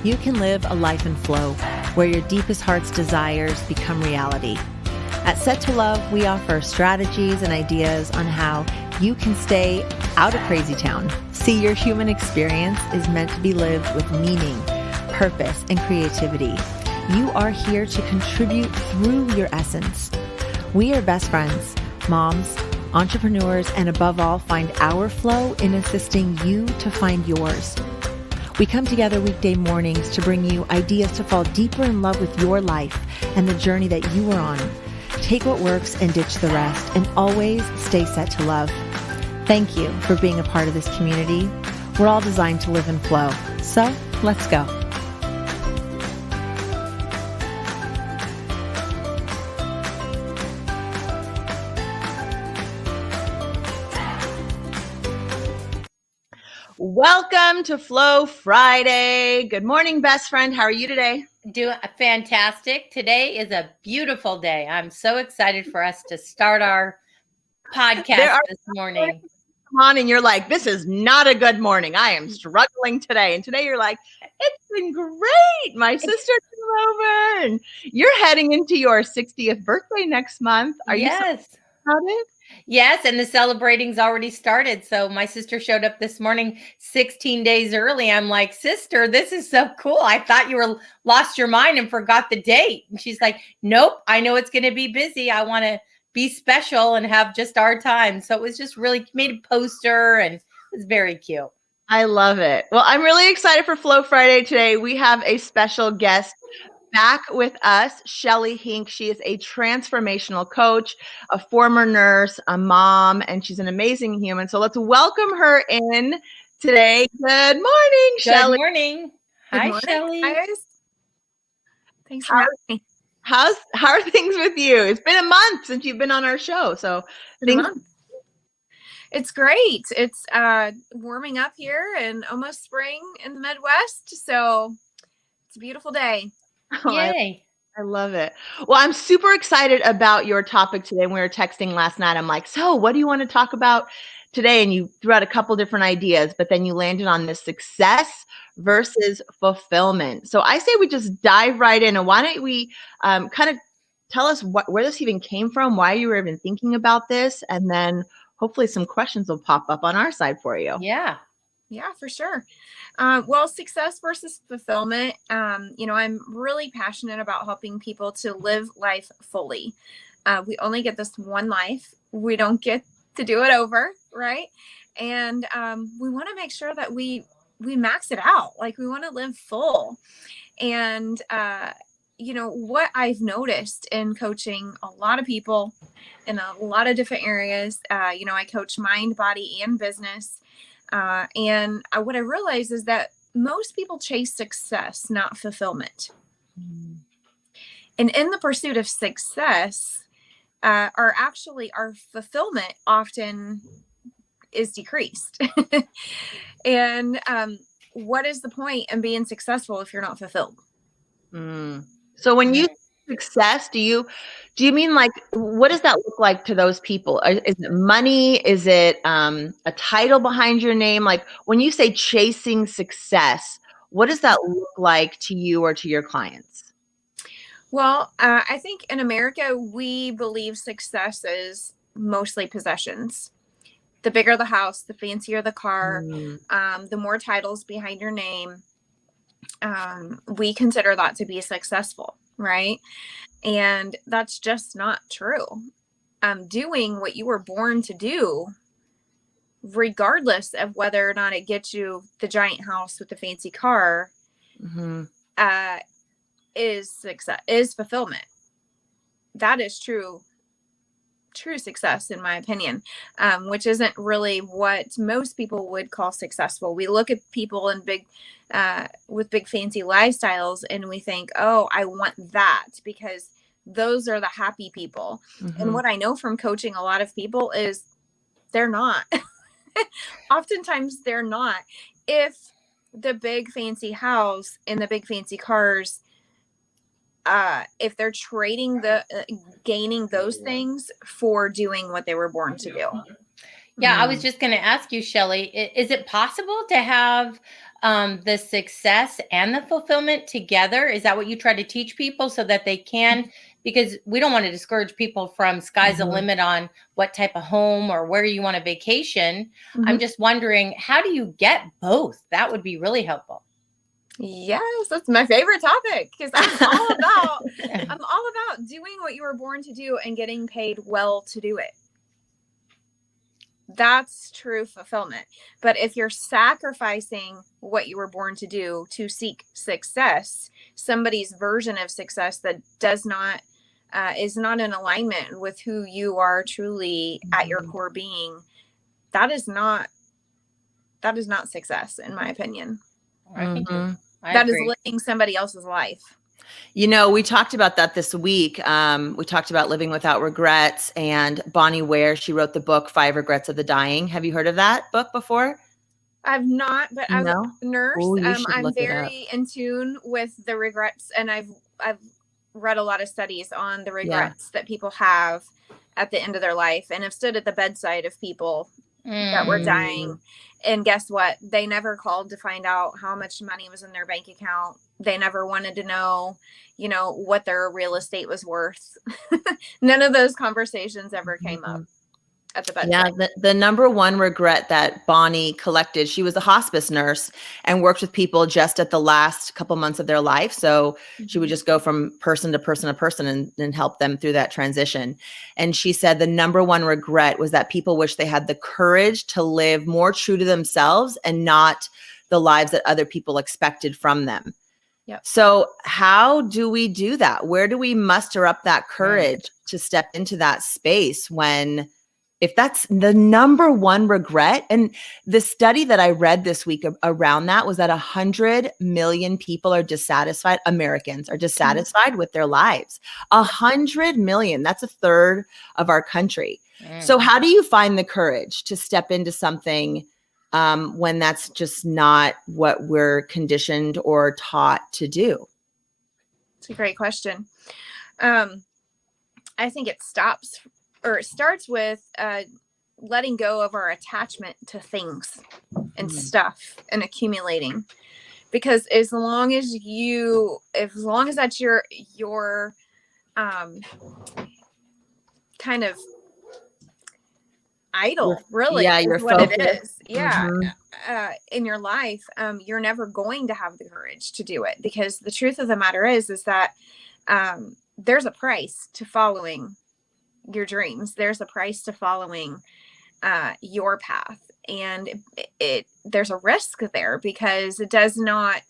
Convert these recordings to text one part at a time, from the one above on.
you can live a life in flow where your deepest heart's desires become reality. At Set to Love, we offer strategies and ideas on how you can stay out of crazy town. See, your human experience is meant to be lived with meaning, purpose, and creativity. You are here to contribute through your essence. We are best friends, moms, entrepreneurs, and above all, find our flow in assisting you to find yours. We come together weekday mornings to bring you ideas to fall deeper in love with your life and the journey that you are on. Take what works and ditch the rest, and always stay set to love. Thank you for being a part of this community. We're all designed to live in flow. So let's go. Welcome to Flow Friday. Good morning, best friend. How are you today? Doing fantastic. Today is a beautiful day. I'm so excited for us to start our podcast this morning. Come on, and you're like, this is not a good morning. I am struggling today. And today you're like, it's been great. My sister came over, and you're heading into your 60th birthday next month. Are you so excited about it? Yes, and the celebrating's already started. So my sister showed up this morning 16 days early. I'm like, sister, this is so cool. I thought you lost your mind and forgot the date. And she's like, nope, I know it's going to be busy. I want to be special and have just our time. So it was just really made a poster, and it was very cute. I love it. Well, I'm really excited for Flow Friday today. We have a special guest back with us, Shelley Henk. She is a transformational coach, a former nurse, a mom, and she's an amazing human. So let's welcome her in today. Good morning, Shelley. Good morning. Hi, Shelley. Hi, guys. Thanks for having me. How are things with you? It's been a month since you've been on our show. So it's great. It's warming up here and almost spring in the Midwest. So it's a beautiful day. Oh, yay. I love it. Well, I'm super excited about your topic today. We were texting last night. I'm like, so what do you want to talk about today? And you threw out a couple different ideas, but then you landed on this success versus fulfillment. So I say we just dive right in. And why don't we kind of tell us where this even came from, why you were even thinking about this, and then hopefully some questions will pop up on our side for you. Yeah, for sure. Well, success versus fulfillment. I'm really passionate about helping people to live life fully. We only get this one life. We don't get to do it over, right? And we want to make sure that we max it out. Like, we want to live full. And what I've noticed in coaching a lot of people in a lot of different areas. I coach mind, body, and business. And what I realize is that most people chase success, not fulfillment. And in the pursuit of success, our fulfillment often is decreased. And what is the point in being successful if you're not fulfilled? So when you success, do you mean, like, what does that look like to those people? Is it money? Is it a title behind your name? Like, when you say chasing success, what does that look like to you or to your clients? Well, I think in America, we believe success is mostly possessions. The bigger the house, the fancier the car, the more titles behind your name. We consider that to be successful, right? And that's just not true. Doing what you were born to do, regardless of whether or not it gets you the giant house with the fancy car, is success, is fulfillment. That is true success, in my opinion, which isn't really what most people would call successful. We look at people in with big fancy lifestyles and we think, oh, I want that, because those are the happy people. And what I know from coaching a lot of people is they're not. Oftentimes they're not. If the big fancy house and the big fancy cars, if they're trading gaining those things for doing what they were born to do. Yeah, I was just going to ask you, Shelley, is it possible to have the success and the fulfillment together? Is that what you try to teach people so that they can? Because we don't want to discourage people from sky's the limit on what type of home or where you want a vacation. I'm just wondering, how do you get both? That would be really helpful. Yes, that's my favorite topic, because I'm all about doing what you were born to do and getting paid well to do it. That's true fulfillment. But if you're sacrificing what you were born to do to seek success, somebody's version of success that does not is not in alignment with who you are truly at your core being, that is not success, in my opinion. I think that is living somebody else's life. You know, we talked about that this week. We talked about living without regrets, and Bonnie Ware, she wrote the book, 5 Regrets of the Dying. Have you heard of that book before? I've not, but as a nurse, Ooh, I'm very in tune with the regrets, and I've read a lot of studies on the regrets that people have at the end of their life, and have stood at the bedside of people that were dying. And guess what? They never called to find out how much money was in their bank account. They never wanted to know, what their real estate was worth. None of those conversations ever came up at the bedside. Yeah, the number one regret that Bonnie collected, she was a hospice nurse and worked with people just at the last couple months of their life. So she would just go from person to person to person and help them through that transition. And she said the number one regret was that people wish they had the courage to live more true to themselves and not the lives that other people expected from them. Yep. So how do we do that? Where do we muster up that courage to step into that space if that's the number one regret? And the study that I read this week around that was that 100 million people are dissatisfied. Americans are dissatisfied with their lives. 100 million. That's a third of our country. So how do you find the courage to step into something when that's just not what we're conditioned or taught to do? It's a great question. I think it starts with letting go of our attachment to things and stuff and accumulating. Because as long as that's your kind of idol, really, your what focus. it is. In your life, you're never going to have the courage to do it, because the truth of the matter is that there's a price to following your dreams. There's a price to following your path, and there's a risk there, because it does not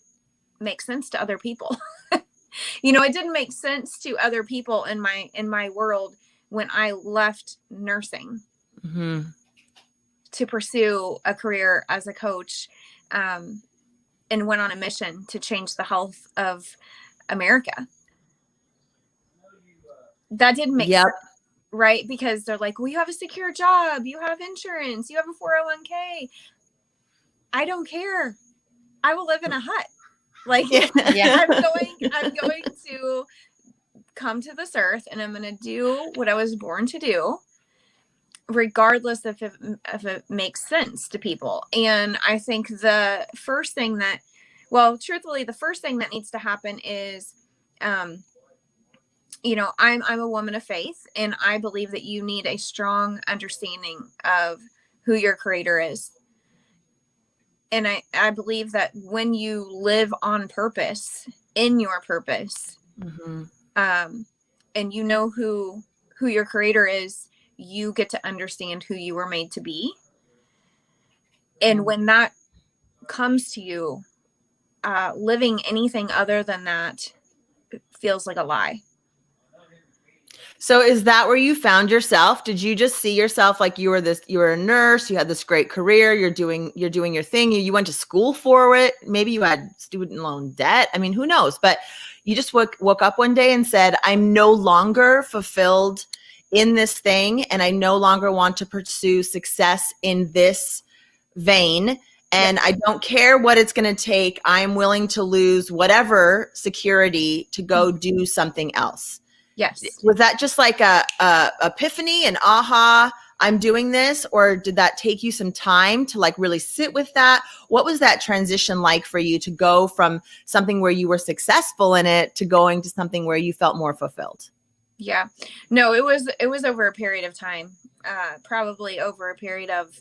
make sense to other people. It didn't make sense to other people in my world when I left nursing to pursue a career as a coach, and went on a mission to change the health of America. That didn't make sense. Right? Because they're like, well, you have a secure job, you have insurance, you have a 401k. I don't care. I will live in a hut. I'm going to come to this earth, and I'm going to do what I was born to do, regardless if it makes sense to people. And I think the first thing that needs to happen is, I'm a woman of faith, and I believe that you need a strong understanding of who your creator is. And I believe that when you live on purpose, in your purpose, and you know who your creator is, you get to understand who you were made to be. And when that comes to you, living anything other than that feels like a lie. So is that where you found yourself? Did you just see yourself like you were a nurse, you had this great career, you're doing your thing, you went to school for it, maybe you had student loan debt. I mean, who knows? But you just woke up one day and said, I'm no longer fulfilled in this thing, and I no longer want to pursue success in this vein. And I don't care what it's going to take. I'm willing to lose whatever security to go do something else. Yes. Was that just like a epiphany, an aha, I'm doing this? Or did that take you some time to like really sit with that? What was that transition like for you to go from something where you were successful in it to going to something where you felt more fulfilled? Yeah, no, it was over a period of time, probably over a period of,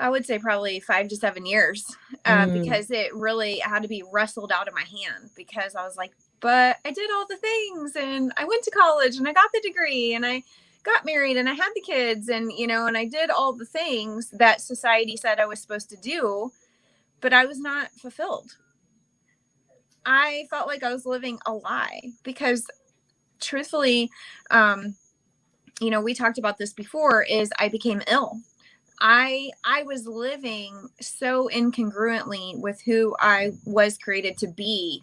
I would say probably 5 to 7 years, because it really had to be wrestled out of my hand, because I was like, but I did all the things, and I went to college, and I got the degree, and I got married, and I had the kids, and, you know, and I did all the things that society said I was supposed to do, but I was not fulfilled. I felt like I was living a lie, because truthfully, you know, we talked about this before, is I became ill. I was living so incongruently with who I was created to be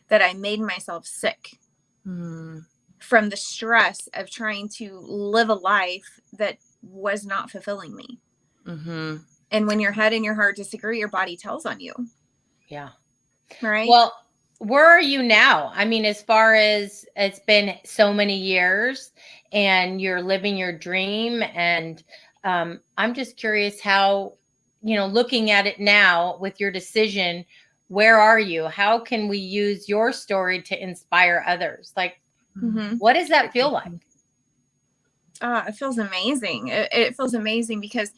that I made myself sick from the stress of trying to live a life that was not fulfilling me. And when your head and your heart disagree, your body tells on you. Yeah. Right. Well, where are you now? I mean, as far as it's been so many years and you're living your dream, and I'm just curious how, you know, looking at it now with your decision, where are you? How can we use your story to inspire others? Like, what does that feel like? It feels amazing. It feels amazing because,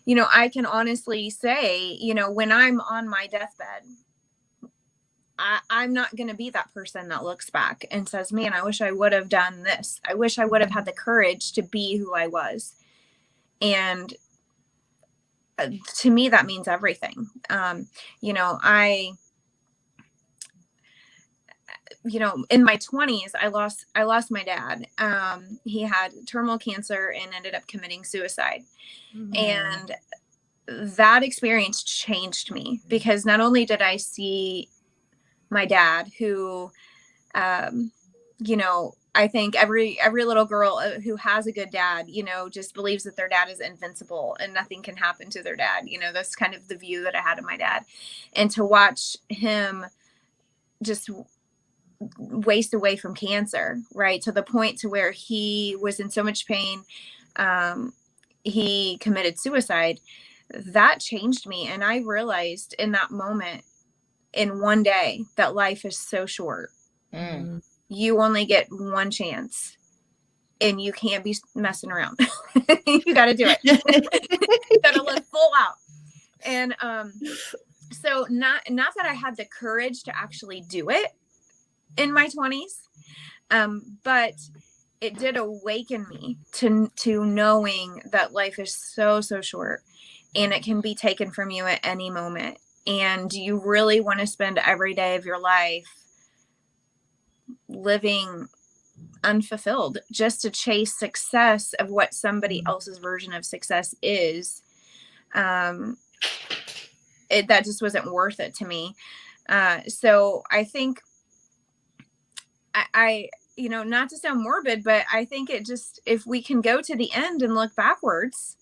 you know, I can honestly say, you know, when I'm on my deathbed, I'm not going to be that person that looks back and says, man, I wish I would have done this. I wish I would have had the courage to be who I was. And to me, that means everything. You know, in my 20s, I lost my dad. He had terminal cancer and ended up committing suicide. And that experience changed me, because not only did I see my dad, who, you know, I think every little girl who has a good dad, you know, just believes that their dad is invincible and nothing can happen to their dad. You know, that's kind of the view that I had of my dad. And to watch him just waste away from cancer, right, to the point to where he was in so much pain, he committed suicide, that changed me. And I realized in that moment, in one day, that life is so short. You only get one chance, and you can't be messing around. You got to do it. You got to live full out. And so not that I had the courage to actually do it in my 20s, but it did awaken me to knowing that life is so short, and it can be taken from you at any moment. And you really want to spend every day of your life living unfulfilled just to chase success of what somebody else's version of success is. That just wasn't worth it to me. So I think I, you know, not to sound morbid, but I think it just, if we can go to the end and look backwards,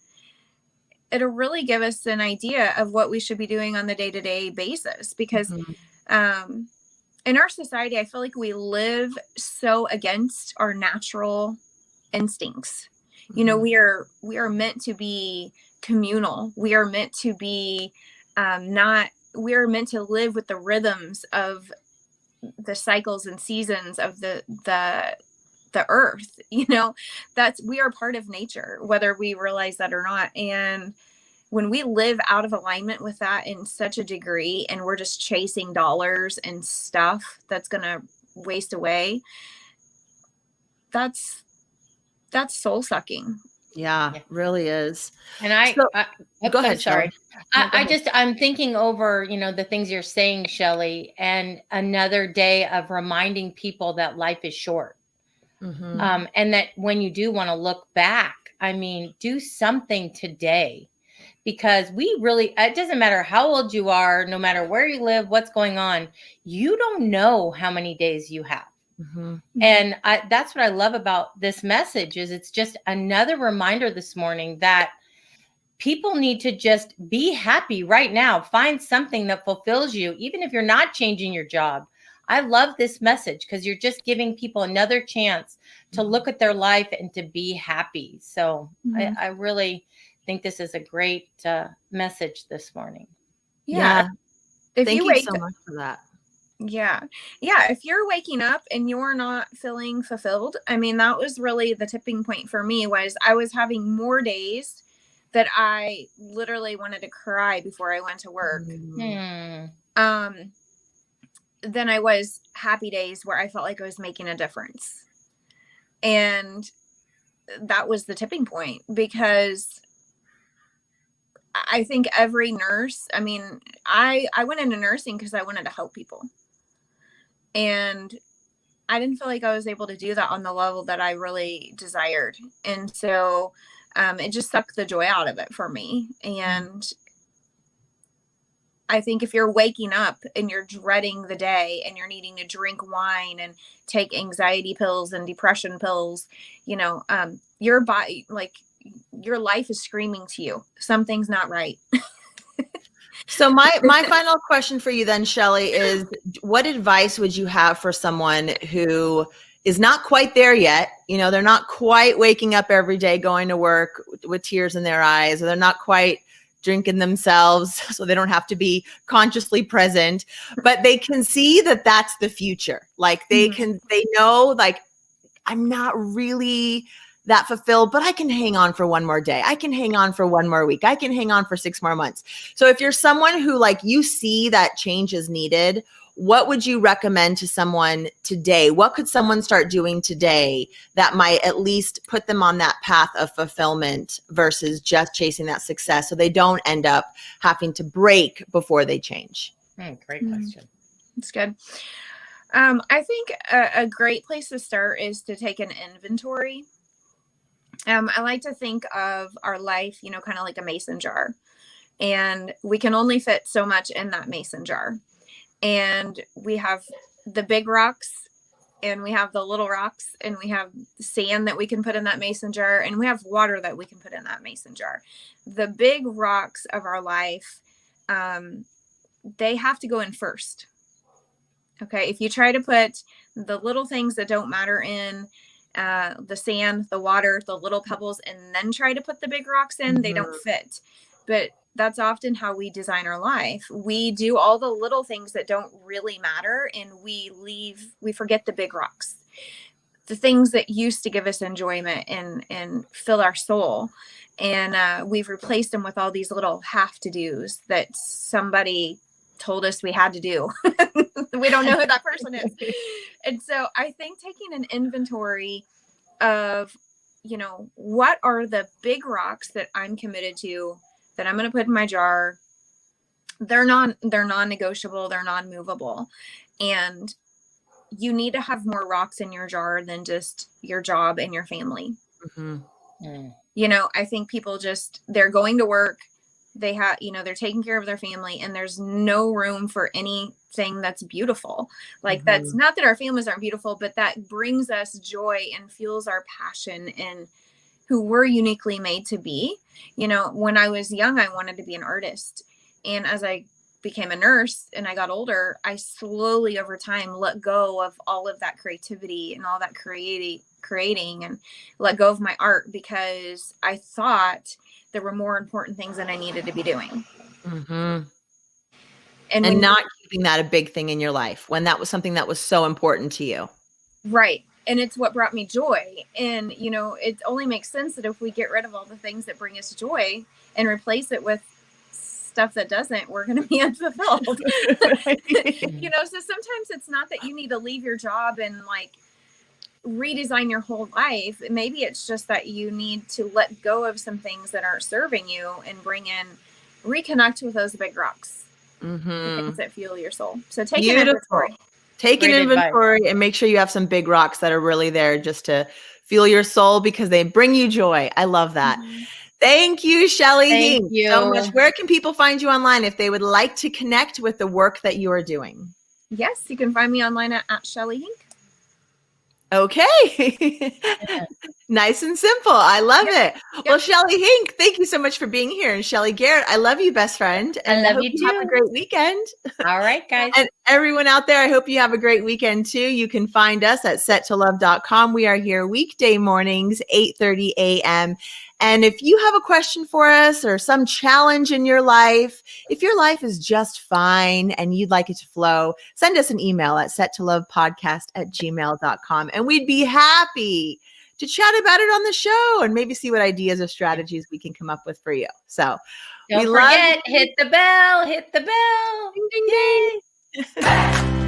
it'll really give us an idea of what we should be doing on the day-to-day basis. Because in our society, I feel like we live so against our natural instincts. You know, we are meant to be communal. We are meant to be we are meant to live with the rhythms of the cycles and seasons of the earth. You know, we are part of nature, whether we realize that or not. And when we live out of alignment with that in such a degree, and we're just chasing dollars and stuff that's going to waste away, that's soul sucking. Yeah, really is. And go ahead. Sorry. Shelley. I'm thinking over, you know, the things you're saying, Shelley, and another day of reminding people that life is short. And that when you do want to look back, I mean, do something today, because it doesn't matter how old you are, no matter where you live, what's going on, you don't know how many days you have. And that's what I love about this message, is it's just another reminder this morning that people need to just be happy right now. Find something that fulfills you, even if you're not changing your job. I love this message because you're just giving people another chance to look at their life and to be happy. So I really think this is a great message this morning. Yeah. Thank you so much for that. Yeah. If you're waking up and you're not feeling fulfilled, I mean, that was really the tipping point for me. Was I was having more days that I literally wanted to cry before I went to work. Than I was happy days where I felt like I was making a difference. And that was the tipping point, because I think every nurse, I mean, I went into nursing because I wanted to help people. And I didn't feel like I was able to do that on the level that I really desired. And so it just sucked the joy out of it for me. And I think if you're waking up and you're dreading the day and you're needing to drink wine and take anxiety pills and depression pills, you know, your body, like your life is screaming to you, something's not right. So my final question for you then, Shelley, is what advice would you have for someone who is not quite there yet? You know, they're not quite waking up every day, going to work with tears in their eyes, or they're not quite drinking themselves so they don't have to be consciously present, but they can see that that's the future. Like they know, like, I'm not really that fulfilled, but I can hang on for one more day. I can hang on for one more week. I can hang on for 6 more months. So if you're someone who, like, you see that change is needed, what would you recommend to someone today? What could someone start doing today that might at least put them on that path of fulfillment versus just chasing that success, so they don't end up having to break before they change? Great question. That's good. I think a great place to start is to take an inventory. I like to think of our life, you know, kind of like a mason jar, and we can only fit so much in that mason jar. And we have the big rocks, and we have the little rocks, and we have sand that we can put in that mason jar, and we have water that we can put in that mason jar. The big rocks of our life, they have to go in first. Okay. If you try to put the little things that don't matter in, the sand, the water, the little pebbles, and then try to put the big rocks in, they don't fit. But that's often how we design our life. We do all the little things that don't really matter, and we forget the big rocks, the things that used to give us enjoyment and fill our soul. And we've replaced them with all these little have to do's that somebody told us we had to do. We don't know who that person is. And so I think taking an inventory of, you know, what are the big rocks that I'm committed to, that I'm going to put in my jar. They're non-negotiable. They're non-movable. And you need to have more rocks in your jar than just your job and your family. You know, I think people they're going to work. They have, you know, they're taking care of their family, and there's no room for anything that's beautiful. Like, that's not that our families aren't beautiful, but that brings us joy and fuels our passion and who we're uniquely made to be. You know, when I was young, I wanted to be an artist. And as I became a nurse and I got older, I slowly over time let go of all of that creativity and all that creating and let go of my art, because I thought there were more important things that I needed to be doing. And not keeping that a big thing in your life when that was something that was so important to you. Right. And it's what brought me joy. And, you know, it only makes sense that if we get rid of all the things that bring us joy and replace it with stuff that doesn't, we're going to be unfulfilled. You know, so sometimes it's not that you need to leave your job and like redesign your whole life. Maybe it's just that you need to let go of some things that aren't serving you and reconnect with those big rocks, the things that fuel your soul. So take an inventory. Take an inventory and make sure you have some big rocks that are really there just to fuel your soul, because they bring you joy. I love that. Thank you, Shelley. Thank you so much. Where can people find you online if they would like to connect with the work that you are doing? Yes, you can find me online at Shelley Henk. Okay. Nice and simple. I love it. Well, Shelley Henk, thank you so much for being here. And Shelley Garite, I love you, best friend. And I love hope you have a too. great weekend. All right, guys. And everyone out there, I hope you have a great weekend too. You can find us at settolove.com. We are here weekday mornings, 8:30 a.m. And if you have a question for us or some challenge in your life, if your life is just fine and you'd like it to flow, send us an email at settolovepodcast@gmail.com. And we'd be happy to chat about it on the show and maybe see what ideas or strategies we can come up with for you. So don't forget, hit the bell, hit the bell. Ding, ding, ding.